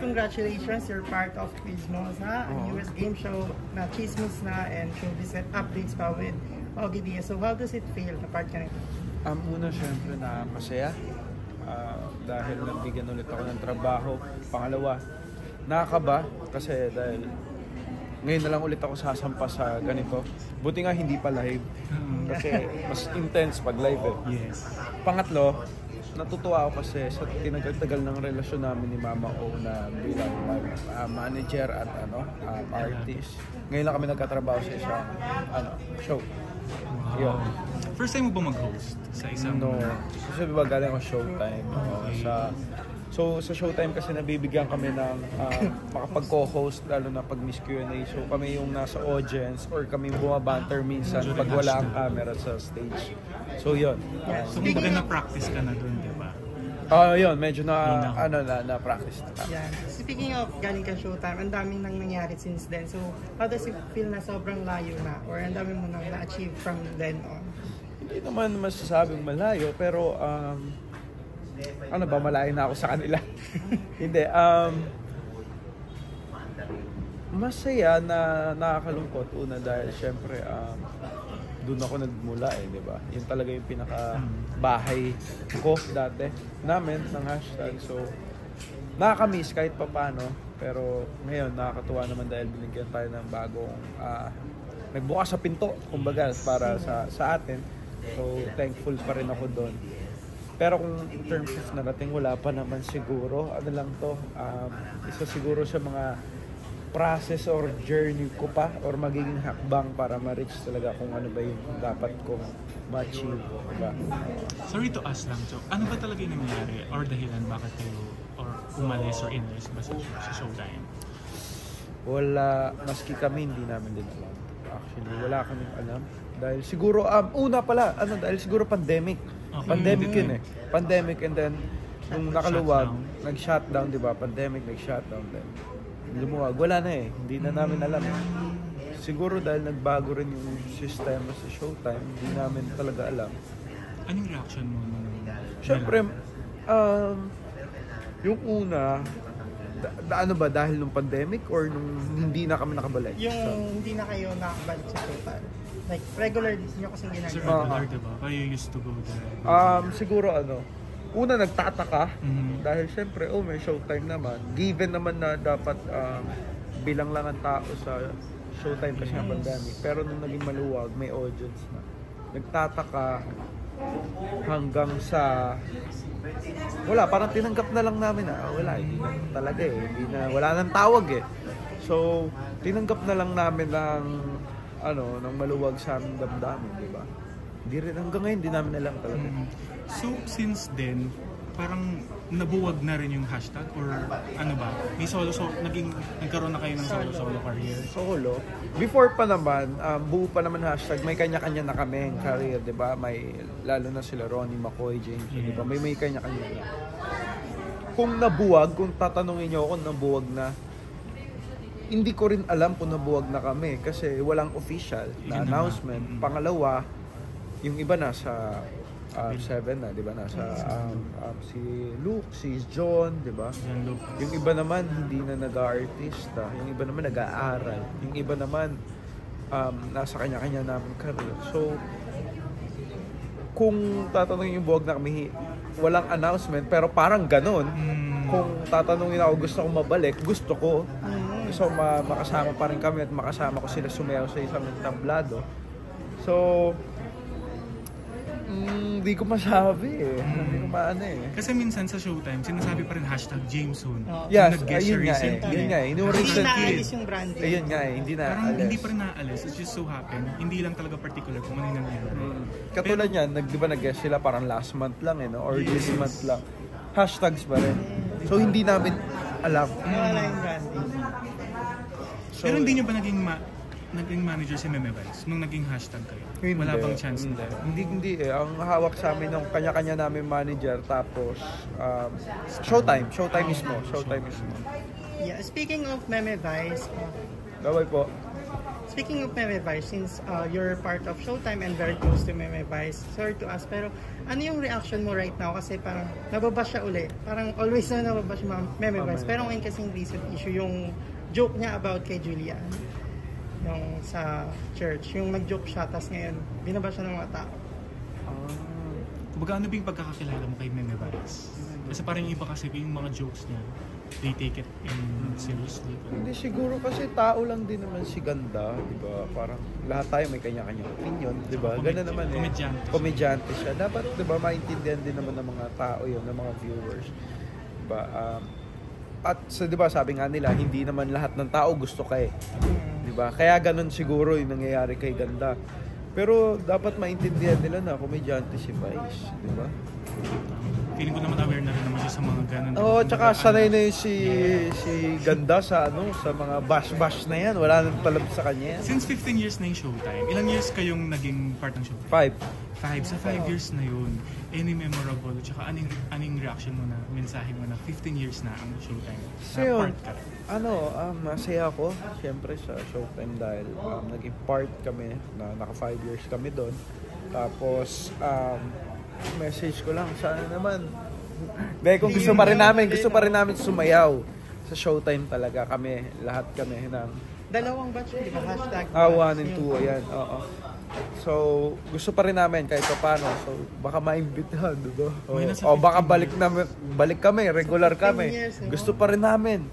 congratulations, you're part of Quizmosa, a newest game show na chismis na and showbiz updates pa with Ogie Diaz. So how does it feel na part ka nito? Una, syempre na masaya dahil nabigyan ulit ako ng trabaho. Pangalawa, nakakaba kasi dahil ngayon na lang ulit ako sasampa sa ganito. Buti nga hindi pa live kasi mas intense pag live eh. Yes. Pangatlo, natutuwa ako kasi sa tinagal-tagal ng relasyon namin ni Mama O na bilang manager at artist. Ngayon lang kami nagkatrabaho sa isang show. Wow. Yun. First time mo ba mag-host sa isang... No. Kasi diba galing ako Showtime. So sa Showtime kasi nabibigyan kami ng makapag-co-host lalo na pag Miss Q&A. So kami yung nasa audience or kami bumabanter minsan pag wala ang camera sa stage. So yun. So kumbaga na-practice ka na dun, di ba? Yun, medyo na-practice na. Yeah. Speaking of galing ka Showtime, ang daming nang nangyari since then. So how does it feel na sobrang layo na or ang dami mo nang na-achieve from then on? Hindi naman masasabing malayo pero malayo na ako sa kanila. Hindi. Masaya na nakakalungkot. Una dahil syempre doon ako nagmula di ba? Yun talaga yung pinaka-bahay ko dati namin ng hashtag. So, nakakamiss kahit papano. Pero ngayon, nakakatuwa naman dahil binigyan tayo ng bagong nagbukas sa pinto, kumbaga, para sa atin. So, thankful pa rin ako doon. Pero kung in terms of narating, wala pa naman siguro. Ano lang to, isa siguro sa mga process or journey ko pa or magiging hakbang para ma-reach talaga kung ano ba yung dapat kong ma-achieve. Diba? Sorry to ask lang, so ano ba talaga yung nangyari or dahilan bakit kayo or umalis or inalis ba sa Showtime? Wala, maski kami hindi namin din alam. Actually, wala kaming alam. Dahil siguro, dahil siguro pandemic. Okay. Pandemic yun eh. Pandemic and then, nung nakaluwag, nag-shutdown, di ba? Pandemic, nag-shutdown din. Lumuwag, wala na eh. Hindi na namin alam. Siguro dahil nagbago rin yung sistema sa Showtime, hindi namin talaga alam. Anong reaction mo? Siyempre, yung una, ano ba, dahil nung pandemic or nung hindi na kami nakabalik? Yung hindi na kayo nakabalik sa Showtime. Like, regular nyo kasing ginagawa. Sir, regular, diba? Kayo used to go there. Siguro una nagtataka dahil syempre may Showtime naman. Given naman na dapat bilang lang ang tao sa Showtime kasi ng pandemic. Pero nung naging maluwag, may audience na. Nagtataka hanggang sa wala, parang tinanggap na lang namin wala, hindi na talaga wala nang tawag So, tinanggap na lang namin ng ng maluwag sa aming damdamin, di ba? Hindi rin hanggang ngayon, hindi namin alam talaga. So, since then, parang nabuwag na rin yung hashtag or ano ba? May nagkaroon na kayo ng solo career? Solo? Before pa naman, buo pa naman hashtag, may kanya-kanya na kami career, di ba? May, lalo na sila Ronnie McCoy, James, di ba? May kanya-kanya na. Kung nabuwag, kung tatanungin niyo ako kung nabuwag na, hindi ko rin alam kung nabuwag na kami kasi walang official na announcement. Pangalawa, yung iba nasa 7 na, di ba? Nasa si Luke, si John, di ba? Yung iba naman hindi na nag-aartista, yung iba naman nag-aaral, yung iba naman nasa kanya-kanya namin career. So, kung tatanungin yung buwag na kami, walang announcement pero parang ganun. Kung tatanungin ako gusto ko mabalik, gusto ko. So, makasama pa rin kami at makasama ko sila sumayaw sa isang tablado. So, hindi ko masabi Hindi ko maano Kasi minsan sa Showtime, sinasabi pa rin hashtag Jameson. Yes, nag-guest siya recently. Yun nga Hindi naalis yung branding. Ayun nga hindi na parang hindi pa rin naalis. It just so happen. Hindi lang talaga particular kung ano yung nangyari. Katulad yan, di ba nag-guest sila parang last month lang or this month lang. Hashtags pa rin. So, hindi namin alam. Wala yung branding. So, pero hindi nyo ba naging manager si Meme Vice nung naging hashtag kayo? Hindi, wala bang chance na? Hindi Ang hawak sa amin ng kanya-kanya namin manager tapos Showtime mismo. Yeah, speaking of Meme Vice, Gaway po. speaking of Meme Vice, since you're part of Showtime and very close to Meme Vice, sorry to ask, pero ano yung reaction mo right now? Kasi parang nababash siya uli. Parang always na nababash Meme Vice. Pero ngayon kasing recent issue, yung joke niya about kay Julian. Yung sa church. Yung nag-joke siya, tapos ngayon, binabash siya ng mga tao. Kumbaga, ano ba yung pagkakakilala mo kay Meme Vice? Kasi parang yung iba kasi yung mga jokes niya, they take it in seriously. Hindi siguro kasi tao lang din naman si Ganda, di ba? Parang lahat tayo may kanya-kanyang opinion, di ba? Ganun naman eh. Komedyante siya. Dapat, di ba, maintindihan din naman ng mga tao yun, ng mga viewers. Di ba? At di ba, sabi nga nila, hindi naman lahat ng tao gusto kay. Di ba? Kaya ganun siguro yung nangyayari kay Ganda. Pero dapat maintindihan nila na komedyante si Vice, di ba? Feeling ko naman aware na rin naman siya sa mga ganun. Oo, tsaka sanay na yun si Ganda sa sa mga bash-bash na yan. Wala nang talab sa kanya yan. Since 15 years na yung Showtime, ilang years kayong naging part ng Showtime? 5. Sa 5 years na yun, any memorable, tsaka aning reaction mo na, mensahe mo na 15 years na ang Showtime? So yun, masaya ako siyempre sa Showtime dahil naging part kami, na naka 5 years kami doon. Tapos, message ko lang, sana naman. Dahil kung gusto pa rin namin sumayaw sa Showtime talaga kami, lahat kami ng Dalawang batch, di ba? Hashtag 1 and 2, ayan, oo. So, gusto pa rin namin kahit paano. So, baka maimbitahan, diba? Baka balik kami, regular kami. Gusto pa rin namin.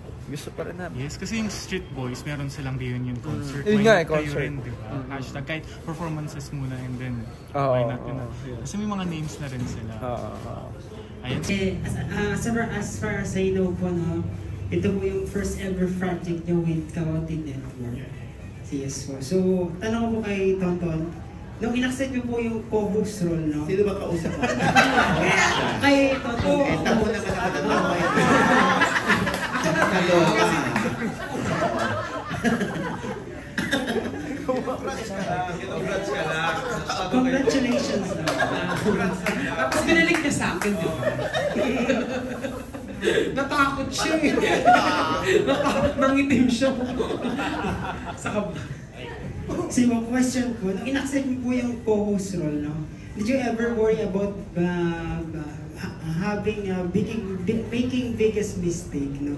Yes, kasi yung Street Boys, meron silang reunion concert. Yun nga, concert. Kayo rin, diba? Hashtag, kahit performances muna and then, why not, yun. Kasi may mga names na rin sila. Ayun. As far as I know po, no, ito po yung first ever project nyo with Kawatin Network. Yes po. So, tanong ko po kay Tonton, nung in-accept nyo po yung co-host role, no? Sino ba kausap mo? Kay Tonton. Tamo naman ako ng tama ito. Congrats ka lang. Congratulations na. Tapos binalik niya sa akin, di ba? Natakot siya eh. Nangitim siya. So yung question ko, nung in-accept niyo po yung co-host role, no? Did you ever worry about making biggest mistake, no?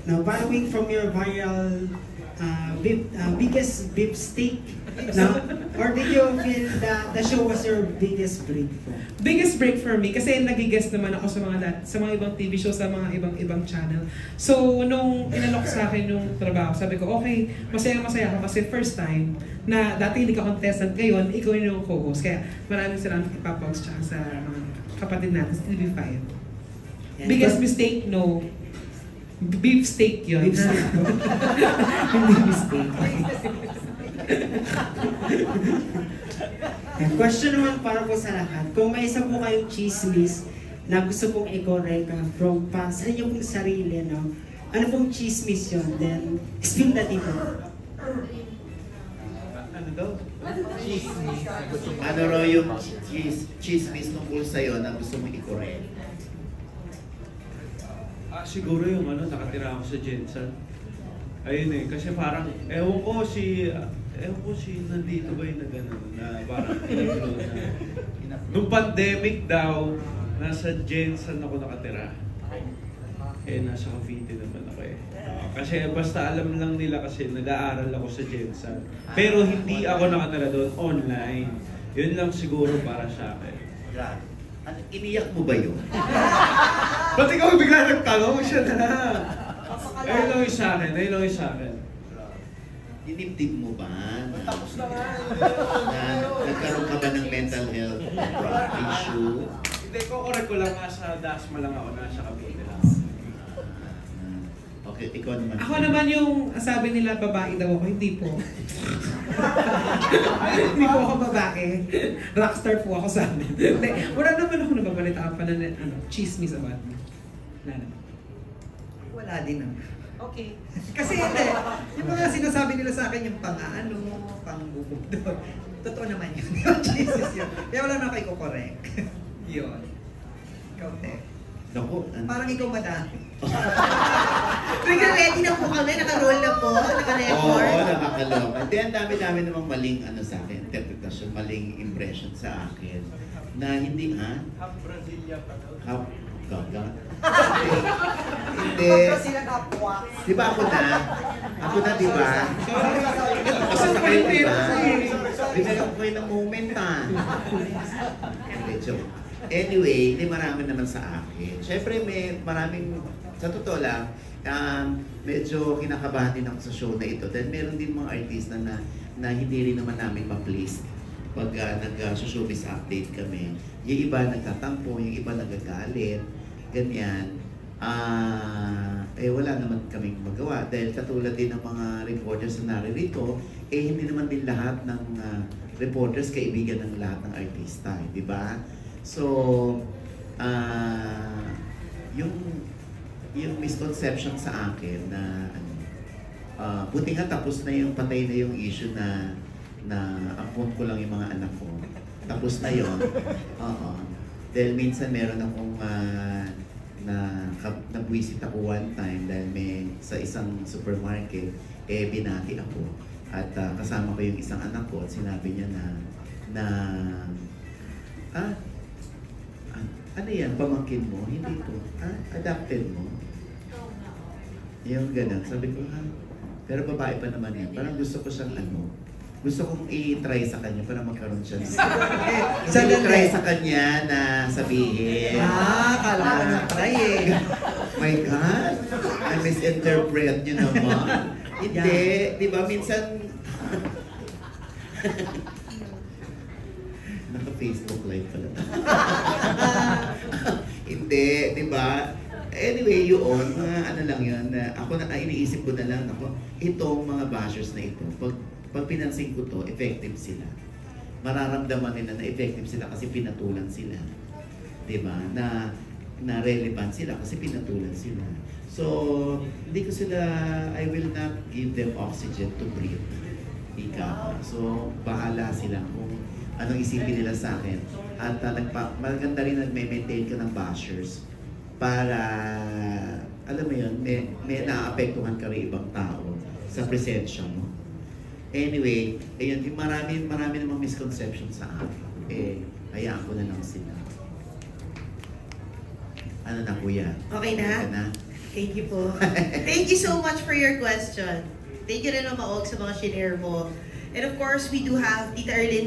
Now, following from your viral biggest beef steak, no? Or did you feel that the show was your biggest break for? Biggest break for me kasi nag-guest naman ako sa mga ibang TV show, sa mga ibang channel. So, nung inalok sa akin yung trabaho, sabi ko, okay, masaya ako kasi first time na dati hindi ka contestant, ngayon, ikaw yung co-host. Kaya maraming salamat kay Papa Ogs tsaka sa mga kapatid natin sa TV5. Biggest mistake, no. Beef steak yun. Beef steak. Hindi mistake. Question naman para po sa lahat. Kung may isa po kayong chismis na gusto pong i-correct from sa inyo pong sarili, no? Ano pong chismis yun? Then, spill the tea po. Ano daw? Chismis. Ano raw yung chismis tungkol sa'yo na gusto mong i-correct? Siguro yung nakatira ako sa Jensen. Ayun eh, kasi parang, ewan ko si nandito ba yung na parang nung pandemic daw, nasa Jensen ako nakatira. Nasa Cavite naman ako eh. Kasi basta alam lang nila kasi nag-aaral ako sa Jensen. Pero hindi ako nakatira doon, online. Yun lang siguro para sa akin. Iniyak mo ba yun? Ba't ikaw bigla nagtanong? Siya na. Ayun lang yung sa akin. Dinibdib mo ba? Tapos na nga. Nagkaroon ka ba ng mental health issue? Hindi, correct ko lang. Nasa Dasma lang ako. Nasa Cavite lang. Okay, ikaw naman. Ako naman yung sabi nila babae daw ako, hindi po. Hindi po ako babae. Rockstar po ako sa amin. Wala naman ako nababalitaan pa na chismis about me. Wala din naman. Okay. Kasi hindi. Yung mga sinasabi nila sa akin yung pang-bubog doon. Totoo naman yun. Yung chismis yun. Kaya wala na kayo correct. Yun. Ikaw, te. Naku. Parang ikaw madami. Trigger ready Ready na po kami, naka-roll na po, Oo, naka-record. nakakaloka. Hindi, ang dami-dami namang maling ano sa akin, interpretasyon, maling impression sa akin. Na hindi, ha? Half Brasilia pa daw. Half gaga. Hindi. Di ba ako na? Ako na, di ba? Kasi sa kayo, di ba? Bigyan ko kayo ng moment, ha? Hindi, joke. Anyway, hindi marami naman sa akin. Siyempre, may maraming, sa totoo lang, medyo kinakabahan din ako sa show na ito. Dahil meron din mga artista na hindi rin naman namin ma-please pag nag-showbiz update kami. Yung iba nagtatampo, yung iba nagagalit, ganyan. Wala naman kaming magawa. Dahil katulad din ng mga reporters na naririto, hindi naman din lahat ng reporters kaibigan ng lahat ng artista, di ba? So, yung misconception sa akin na buti nga tapos na yung patay na yung issue na ampun ko lang yung mga anak ko. Tapos na yun. Oo. Dahil minsan meron akong nabwisit ako one time dahil may sa isang supermarket, binati ako. At kasama ko yung isang anak ko at sinabi niya ano yan, pamangkin mo? Hindi ito. Adopted mo? Yung ganun. Sabi ko, pero babae pa naman yan. Parang gusto ko siyang gusto kong i-try sa kanya para magkaroon siya ng... i-try sa kanya na sabihin. Kala ko na-try eh. My God! I-misinterpret nyo naman. Hindi, di ba? Minsan... Naka-Facebook live pala. Hindi, di ba? Anyway, yun, ano lang yun, ako iniisip ko na lang, itong mga bashers na ito, pag pinansin ko to, effective sila. Mararamdaman nila na effective sila kasi pinatulan sila. Diba? Na relevant sila kasi pinatulan sila. So, hindi ko sila, I will not give them oxygen to breathe. Ika. So, bahala sila kung anong isipin nila sa akin. At maganda rin nagme-maintain ka ng bashers para, alam mo yun, may naapektuhan ka rin ibang tao sa presensya mo. Anyway, ayun, marami namang misconception sa akin. Hayaan ko na lang sila. Ano na, kuya? Okay na? Thank you po. Thank you so much for your question. Thank you rin, Maog, sa mga shinare mo. And of course, we do have Tita Erlyn